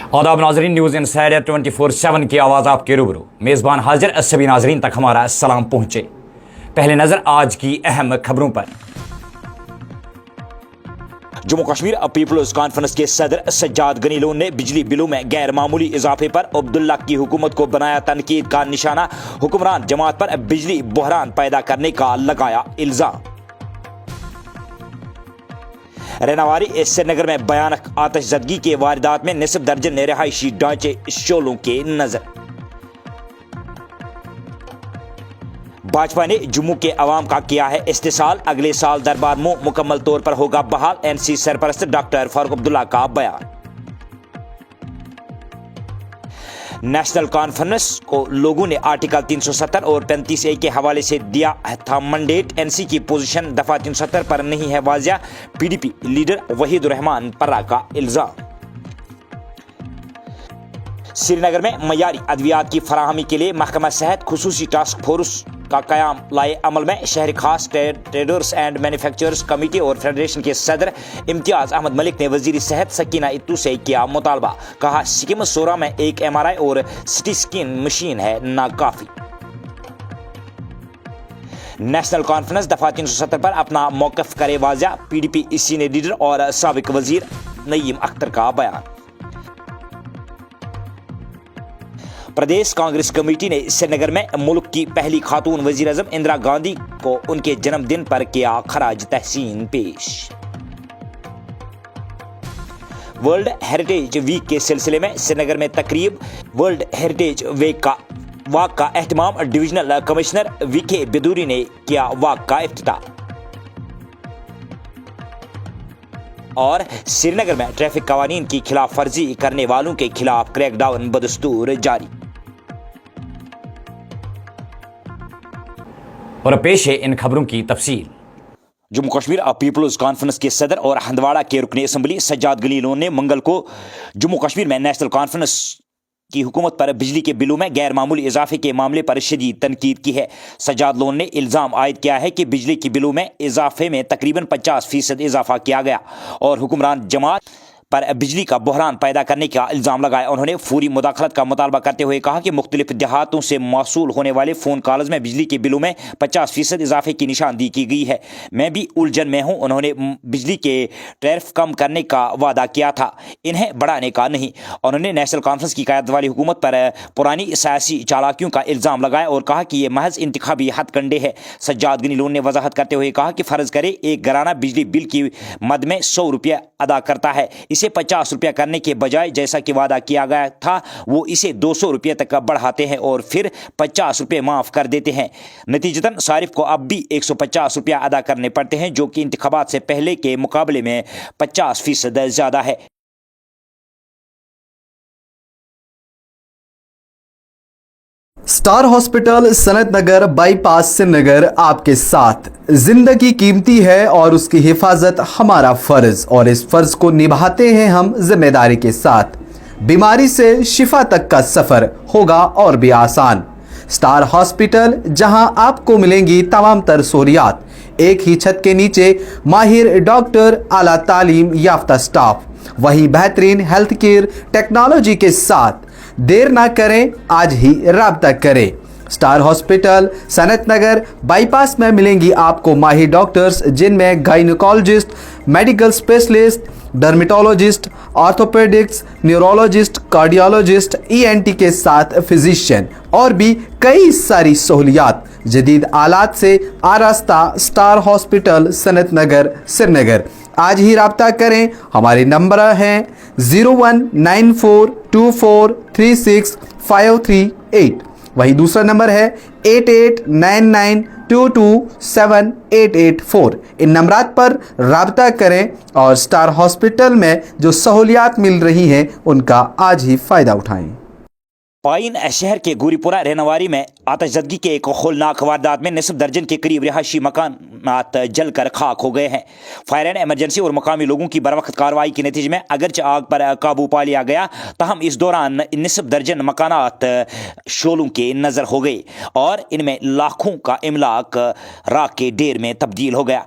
आदाब नाजरीन, news insider 24/7 की आवाज़ आपके रूबरू मेज़बान हाजिर। सभी नाजरीन तक हमारा सलाम पहुँचे। पहले नज़र आज की अहम खबरों पर। जम्मू कश्मीर पीपल्स कॉन्फ्रेंस के सदर सज्जाद गनी लोन ने बिजली बिलों में गैर मामूली इजाफे पर अब्दुल्ला की हुकूमत को बनाया तनकीद का निशाना। हुक्मरान जमात पर बिजली बहरान पैदा करने का लगाया इल्जाम। रेनावारी श्रीनगर में भयानक आतिशज़दगी के वारदात में निसफ दर्जन रिहायशी ढांचे शोलों के नजर। भाजपा ने जम्मू के अवाम का किया है इस्तेसाल, अगले साल दरबार मुंह मुकम्मल तौर पर होगा बहाल। एनसी सरपरस्त डॉक्टर फारूक अब्दुल्ला का बयान। नेशनल कॉन्फ्रेंस को लोगों ने आर्टिकल 370 और 35A के हवाले से दिया था मंडेट। एनसी की पोजीशन दफा 370 पर नहीं है वाजिया। पीडीपी लीडर वहीदुर रहमान पर्रा का इल्जाम। श्रीनगर में मयारी अद्वियात की फराहमी के लिए महकमा सेहत खुसूसी टास्क फोर्स का कयाम लाए अमल में। शहर खास ट्रेडर्स एंड मैन्युफैक्चरर्स कमेटी और फेडरेशन के सदर इम्तियाज अहमद मलिक ने वजीर सेहत सकीना इत्तू से किया मुतालबा। कहा सिक्किम सोरा में एक MRI और सिटी स्कैन मशीन है नाकाफी। नेशनल कॉन्फ्रेंस दफा 370 पर अपना मौकफ करे वाजिया। पीडीपी सीनियर लीडर और साबिक वजीर नईम अख्तर का बयान। प्रदेश कांग्रेस कमेटी ने श्रीनगर में मुल्क की पहली खातून वजीर आज़म इंदिरा गांधी को उनके जन्मदिन पर किया खराज तहसीन पेश। वर्ल्ड हेरिटेज वीक के सिलसिले में श्रीनगर में तकरीब। वर्ल्ड हेरिटेज वाक का एहतमाम डिविजनल कमिश्नर वीके बेदूरी ने किया वाक का इफ्तिताह। और श्रीनगर में ट्रैफिक कवानीन की खिलाफ वर्जी करने वालों के खिलाफ क्रैकडाउन बदस्तूर जारी। और पेश है इन खबरों की तफसील। जम्मू कश्मीर पीपल्स कॉन्फ्रेंस के सदर और हंदवाड़ा के रुकन असम्बली सज्जाद गनी लोन ने मंगल को जम्मू कश्मीर में नेशनल कॉन्फ्रेंस की हुकूमत पर बिजली के बिलों में गैर मामूली इजाफे के मामले पर शदीद तनकीद की है। सज्जाद लोन ने इल्ज़ाम आयद किया है कि बिजली के बिलों में इजाफे में तकरीबन 50% इजाफा किया गया और हुक्मरान जमात पर बिजली का बहरान पैदा करने का इल्ज़ाम लगाया। उन्होंने फौरी मुदाखलत का मुतालबा करते हुए कहा कि मुख्तलिफ देहातों से मौसूल होने वाले फ़ोन कॉल्स में बिजली के बिलों में 50% इजाफे की निशानदी की गई है। मैं भी उलझन में हूँ। उन्होंने बिजली के टैरिफ कम करने का वादा किया था, इन्हें बढ़ाने का नहीं। उन्होंने नेशनल कॉन्फ्रेंस की क़यादत वाली हुकूमत पर पुरानी सियासी चालाकियों का इल्ज़ाम लगाया और कहा कि ये महज इंतखाबी हथकंडे है। सज्जाद गनी लोन ने वजाहत करते हुए कहा कि फ़र्ज़ करे एक घराना बिजली बिल की मद में 100 रुपये अदा करता है, इसे 50 रुपया करने के बजाय जैसा कि वादा किया गया था वो इसे 200 रुपये तक बढ़ाते हैं और फिर 50 रुपये माफ़ कर देते हैं। नतीजतन सारिफ को अब भी 150 रुपया अदा करने पड़ते हैं, जो कि इंतखाबात से पहले के मुकाबले में 50% ज़्यादा है। स्टार हॉस्पिटल सनत नगर बाईपास श्रीनगर आपके साथ। जिंदगी कीमती है और उसकी हिफाजत हमारा फर्ज, और इस फर्ज को निभाते हैं हम जिम्मेदारी के साथ। बीमारी से शिफा तक का सफर होगा और भी आसान। स्टार हॉस्पिटल, जहां आपको मिलेंगी तमाम तर सहूलियात, एक ही छत के नीचे माहिर डॉक्टर, आला तालीम याफ्ता स्टाफ, वहीं बेहतरीन हेल्थ केयर टेक्नोलॉजी के साथ। देर ना करें, आज ही राब्ता करें। स्टार हॉस्पिटल सनत नगर बाईपास में मिलेंगी आपको माहिर डॉक्टर्स, जिनमें gynaecologist, medical specialist, dermatologist, orthopaedics, neurologist, cardiologist, ENT के साथ फिजिशियन और भी कई सारी सहूलियात जदीद आलात से आरास्ता। स्टार हॉस्पिटल सनत नगर श्रीनगर। आज ही राब्ता करें। हमारे नंबर हैं 019424365538। वही दूसरा नंबर है 8899227884। इन नंबरात पर राब्ता करें और स्टार हॉस्पिटल में जो सहूलियात मिल रही हैं उनका आज ही फ़ायदा उठाएं। पाइन शहर के गोरीपुरा रेनावारी में आतिशज़दगी के एक होलनाक वारदात में निसफ दर्जन के करीब रिहायशी मकानात जलकर खाक हो गए हैं। फायर एंड इमरजेंसी और मकामी लोगों की बरवक्त कार्रवाई के नतीजे में अगरचे आग पर काबू पा लिया गया, ताहम इस दौरान निसफ दर्जन मकानात शोलों के नज़र हो गए और इनमें लाखों का इमलाक राख के ढेर में तब्दील हो गया।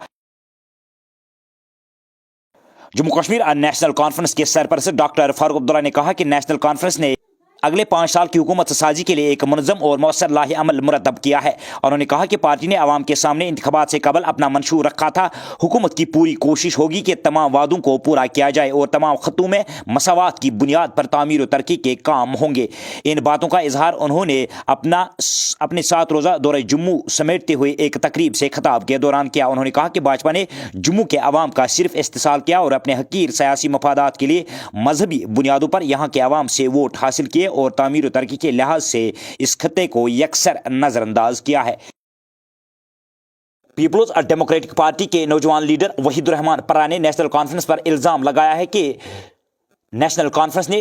जम्मू कश्मीर नेशनल कॉन्फ्रेंस के सरपरस्त डॉक्टर फारूक अब्दुल्ला ने कहा कि नेशनल कॉन्फ्रेंस ने अगले 5 साल की हुकूमत साजी के लिए एक मुनज़्ज़म और मौसर लाहे अमल मुरतब किया है। उन्होंने कहा कि पार्टी ने आवाम के सामने इंतखाबात से कबल अपना मंशूर रखा था। हुकूमत की पूरी कोशिश होगी कि तमाम वादों को पूरा किया जाए और तमाम खत्तों में मसावात की बुनियाद पर तामीर और तरक्की के काम होंगे। इन बातों का इजहार उन्होंने अपने 7 रोज़ा दौरे जम्मू समेटते हुए एक तकरीब से खिताब के दौरान किया। उन्होंने कहा कि भाजपा ने जम्मू के अवाम का सिर्फ इस्तेसाल किया और अपने हकीर सियासी मफादात के लिए मजहबी बुनियादों पर यहाँ के अवाम से वोट हासिल किए और तामीर और तरक्की के लिहाज से इस खत्ते को यकसर नजरअंदाज किया है। पीपल्स डेमोक्रेटिक पार्टी के नौजवान लीडर वहीदुर रहमान पर्रा ने नेशनल कॉन्फ्रेंस पर इल्ज़ाम लगाया है कि नेशनल कॉन्फ्रेंस ने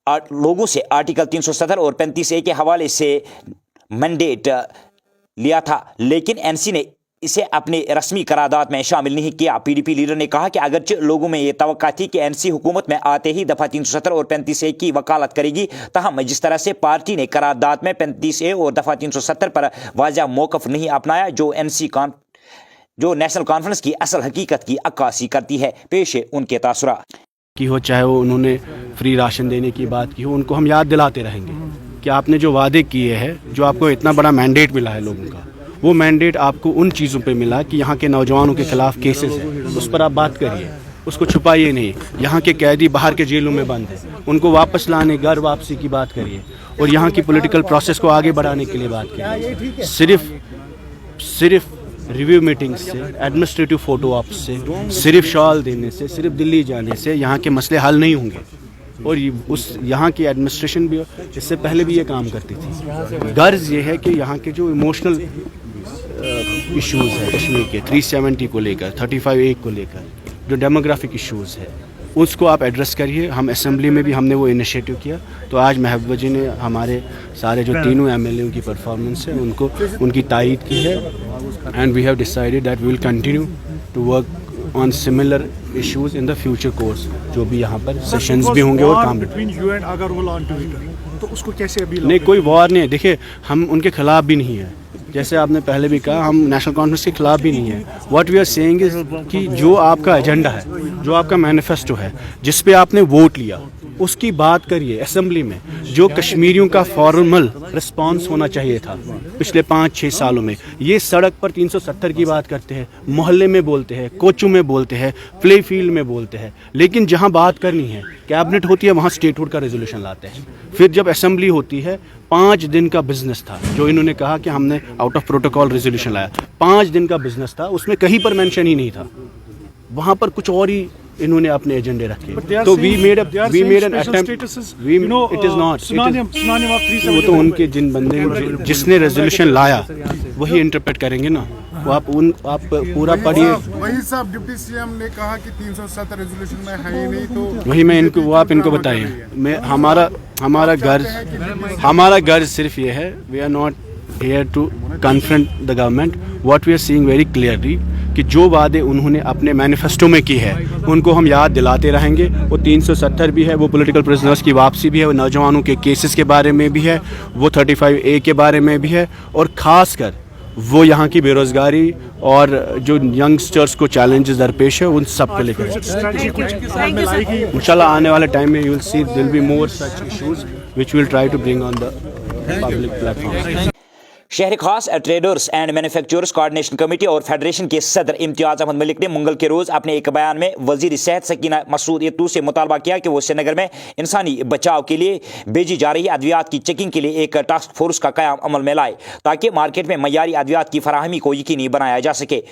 लोगों से आर्टिकल 370 और 35A के हवाले से मैंडेट लिया था, लेकिन एनसी ने इसे अपने रस्मी करारदाद में शामिल नहीं किया। पीडीपी लीडर ने कहा कि अगरचे लोगों में ये तवक्का थी कि एनसी हुकूमत में आते ही दफ़ा 370 और 35A की वकालत करेगी, तहम जिस तरह से पार्टी ने करारदाद में 35A और दफ़ा 370 पर वाज़ह मौक़िफ़ नहीं अपनाया, जो नेशनल कॉन्फ्रेंस की असल हकीकत की अक्कासी करती है। पेश है उनके तासुरात की हो, चाहे वो उन्होंने फ्री राशन देने की बात की हो, उनको हम याद दिलाते रहेंगे कि आपने जो वादे किए हैं, जो आपको इतना बड़ा मैंडेट मिला है लोगों का, वो मैंडेट आपको उन चीज़ों पे मिला कि यहाँ के नौजवानों के खिलाफ केसेस हैं, उस पर आप बात करिए, उसको छुपाइए नहीं। यहाँ के कैदी बाहर के जेलों में बंद हैं, उनको वापस लाने, घर वापसी की बात करिए और यहाँ की पॉलिटिकल प्रोसेस को आगे बढ़ाने के लिए बात करिए। सिर्फ रिव्यू मीटिंग्स से, एडमिनिस्ट्रेटिव फोटो ऑप से, सिर्फ शॉल देने से, सिर्फ दिल्ली जाने से यहाँ के मसले हल नहीं होंगे। और यहाँ की एडमिनिस्ट्रेशन भी इससे पहले भी ये काम करती थी। गर्ज ये है कि यहाँ के जो इमोशनल इश्यूज़ है कश्मीर के 370 को लेकर, 35A को लेकर, जो डेमोग्राफिक इश्यूज़ है, उसको आप एड्रेस करिए। हम असेंबली में भी हमने वो इनिशिएटिव किया, तो आज महबूबा जी ने हमारे सारे जो तीनों MLA की परफॉर्मेंस है उनको उनकी तायीद की है, and we have decided that we will continue to work on similar issues in the future course. जो भी यहाँ पर सेशंस भी होंगे और काम तो उसको कैसे अभी नहीं, कोई वॉर नहीं है। देखिए, हम उनके खिलाफ भी नहीं है, जैसे आपने पहले भी कहा, हम नेशनल कॉन्फ्रेंस के खिलाफ भी नहीं है। What we are saying is कि जो आपका एजेंडा है, जो आपका मैनिफेस्टो है, जिस पे आपने वोट लिया, उसकी बात करिए असेंबली में। जो कश्मीरियों का फॉर्मल रिस्पांस होना चाहिए था पिछले 5-6 सालों में, ये सड़क पर 370 की बात करते हैं, मोहल्ले में बोलते हैं, कोचों में बोलते हैं, प्ले फील्ड में बोलते हैं, लेकिन जहाँ बात करनी है, कैबिनेट होती है, वहाँ स्टेटहुड का रेजोल्यूशन लाते हैं। फिर जब असेंबली होती है, 5 दिन का बिजनेस था, जो इन्होंने कहा कि हमने आउट ऑफ प्रोटोकॉल रेजोल्यूशन लाया, 5 दिन का बिजनेस था, उसमें कहीं पर मेंशन ही नहीं था। वहाँ पर कुछ और ही इन्होंने अपने एजेंडे रखे। तो we made an attempt, it is not, वो तो उनके जिन बंदे जिसने रेजोल्यूशन लाया वही इंटरप्रेट करेंगे ना। वो आप पूरा पढ़िए। वही साहब डिप्टी सीएम ने कहा कि 370 रेजोल्यूशन में है ही नहीं, तो वही मैं इनको, वो आप इनको बताइए। मैं हमारा गर्ज सिर्फ ये है, we are not here to confront the government. What we are seeing very clearly कि जो वादे उन्होंने अपने मैनिफेस्टो में की है, उनको हम याद दिलाते रहेंगे। वो 370 भी है, वो पॉलिटिकल प्रिजनर्स की वापसी भी है, वो नौजवानों के केसेस के बारे में भी है, वो 35A के बारे में भी है, और ख़ासकर वो यहाँ की बेरोज़गारी और जो यंगस्टर्स को चैलेंजेस दरपेश है, उन सब को लेकर इंशाल्लाह आने वाले टाइम में you will see there will be more such issues which we will try to bring on the public platform. शहर खास traders and manufacturers coordination committee और फेडरेशन के सदर इम्तियाज़ अहमद मलिक ने मंगल के रोज़ अपने एक बयान में वज़ीर सेहत सकीना मसूद यतू से मुतालबा किया कि वो श्रीनगर में इंसानी बचाव के लिए भेजी जा रही अद्वियात की चेकिंग के लिए एक टास्क फोर्स का क़याम अमल में लाए, ताकि मार्केट में मयारी अद्वियात की फराहमी को यकीनी बनाया जा सके।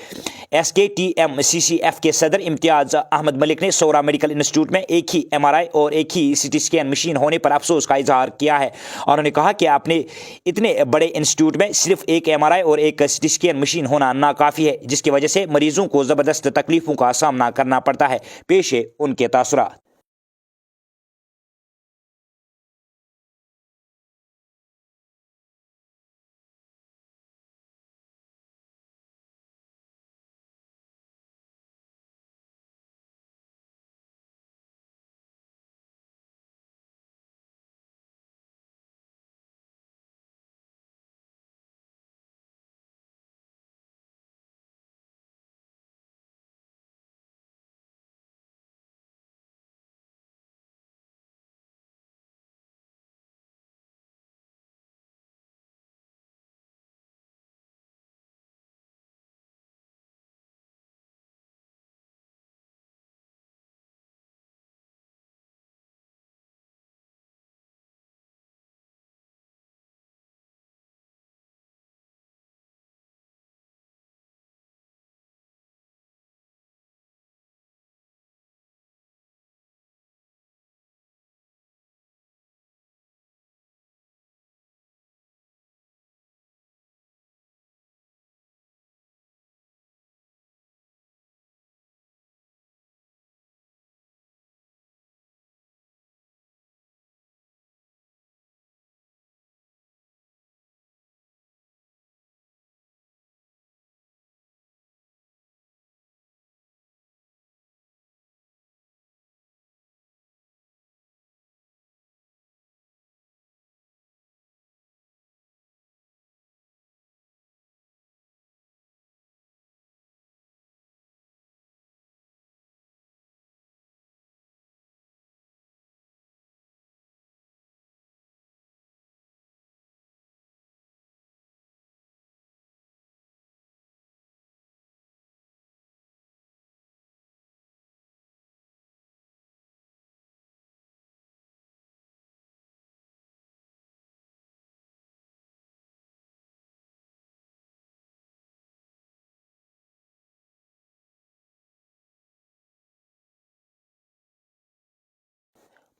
SKTMCCF के सदर इम्तियाज़ अहमद मलिक ने सौरा मेडिकल इंस्टीट्यूट में एक ही MRI और एक ही CT स्कैन मशीन होने पर अफसोस का इजहार किया है। उन्होंने कहा कि अपने इतने बड़े इंस्टीट्यूट में सिर्फ एक MRI और एक CT स्कैन मशीन होना नाकाफ़ी है, जिसकी वजह से मरीजों को ज़बरदस्त तकलीफों का सामना करना पड़ता है। पेश है उनके तासुरात।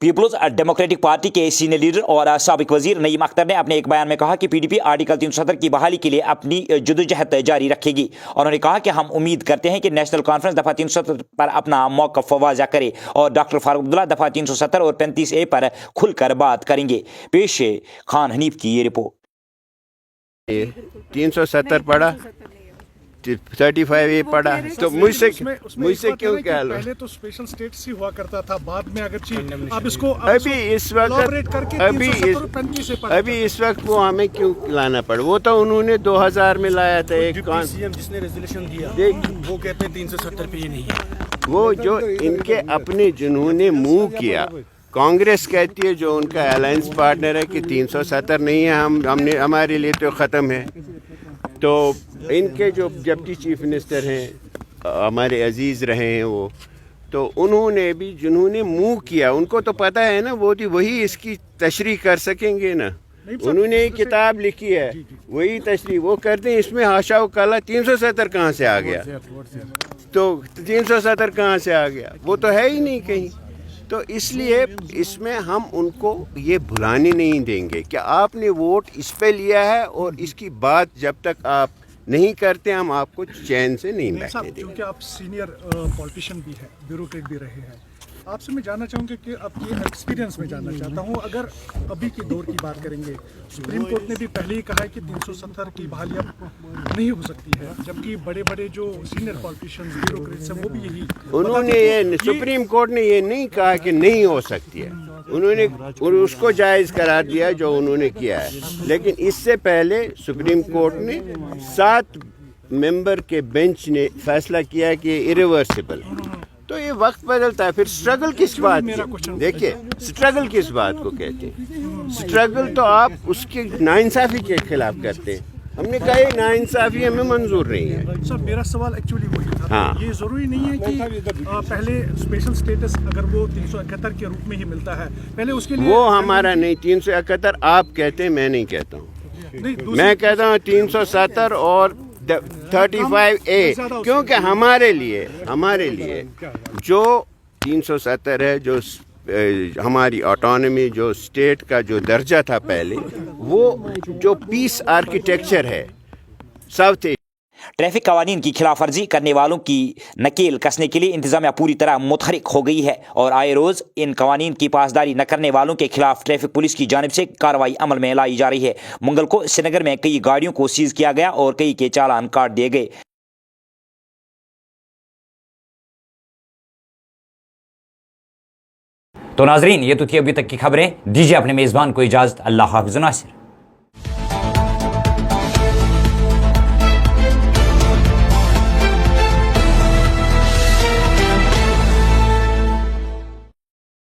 पीपल्स डेमोक्रेटिक पार्टी के सीनियर लीडर और साबिक वजीर नईम अख्तर ने अपने एक बयान में कहा कि पीडीपी आर्टिकल 370 की बहाली के लिए अपनी जद्दोजहद जारी रखेगी। उन्होंने कहा कि हम उम्मीद करते हैं कि नेशनल कॉन्फ्रेंस दफ़ा 370 पर अपना मौक़िफ़ वाज़ा करे और डॉक्टर फारूक अब्दुल्ला दफ़ा 370 और 35A पर खुलकर बात करेंगे। पेश है खान हनीफ की ये रिपोर्ट। 370 पढ़ा, 35A पढ़ा, तो मुझसे क्यों क्या लो? पहले तो स्पेशल स्टेटस ही हुआ करता था, बाद में अगर अब इसको अभी इस वक्त वो हमें क्यों लाना पड़ा? वो तो उन्होंने 2000 में लाया था एक सीएम जिसने रेजोल्यूशन दिया वो कहते हैं 370 पे ये नहीं है। वो जो इनके अपने जिन्होंने मूव किया, कांग्रेस कहती है जो उनका अलायंस पार्टनर है कि 370 नहीं है, हमने हमारे लिए तो ख़त्म है। तो इनके जो डिप्टी चीफ मिनिस्टर हैं हमारे अजीज़ रहे हैं वो, तो उन्होंने भी जिन्होंने मूव किया उनको तो पता है ना, वो वही इसकी तशरीह कर सकेंगे ना। उन्होंने एक किताब लिखी है, वही तशरीह वो करते हैं। इसमें हाशा व कला 370 कहाँ से आ गया? तो 370 कहाँ से आ गया? वो तो है ही नहीं कहीं। तो इसलिए इसमें हम उनको ये भुलाने नहीं देंगे कि आपने वोट इस पे लिया है और इसकी बात जब तक आप नहीं करते हम आपको चैन से नहीं बैठने देंगे। क्योंकि आप सीनियर पॉलिटिशियन भी हैं, ब्यूरोक्रेट भी रहे हैं, आपसे मैं जानना चाहूँगा कि आपके एक्सपीरियंस में जानना चाहता हूँ। अगर अभी के दौर की बात करेंगे, सुप्रीम कोर्ट ने भी पहले ही कहा है कि 370 की बहाली अब नहीं हो सकती है, जबकि बड़े बड़े जो सीनियर पॉलिटिशियंस ब्यूरोक्रेट्स हैं वो भी यही उन्होंने ये सुप्रीम कोर्ट ने ये नहीं कहा कि नहीं हो सकती है, उन्होंने उसको जायज़ करार दिया जो उन्होंने किया है। लेकिन इससे पहले सुप्रीम कोर्ट ने 7 मेंबर के बेंच ने फैसला किया कि ये इरिवर्सिबल। तो ये वक्त बदलता है, फिर स्ट्रगल किस बात की? देखिए स्ट्रगल किस बात को कहते हैं? स्ट्रगल तो आप उसके नाइंसाफ़ी के खिलाफ करते हैं। हमने कहा ये नाइंसाफ़ी हमें मंजूर नहीं है। सर मेरा सवाल एक्चुअली वही था। हाँ। ये ज़रूरी नहीं है कि पहले स्पेशल स्टेटस अगर वो 371 के रूप में ही मिलता है, पहले उसके लिए वो हमारा नहीं। 371 आप कहते हैं, मैं नहीं कहता हूँ। मैं कहता हूँ 370 और 35A, क्योंकि हमारे लिए जो 370 है, जो हमारी ऑटोनॉमी, जो स्टेट का जो दर्जा था पहले, वो जो पीस आर्किटेक्चर है साउथ ट्रैफिक कवानीन की खिलाफ वर्जी करने वालों की नकेल कसने के लिए इंतजामिया पूरी तरह मुतहरिक हो गई है और आए रोज़ इन कवानीन की पासदारी न करने वालों के खिलाफ ट्रैफिक पुलिस की जानिब से कार्रवाई अमल में लाई जा रही है। मंगल को श्रीनगर में कई गाड़ियों को सीज किया गया और कई के चालान काट दिए गए। तो नाजरीन, ये तो थी अभी तक की खबरें। दीजिए अपने मेज़बान को इजाज़त। अल्लाह हाफ़िज़ नासिर।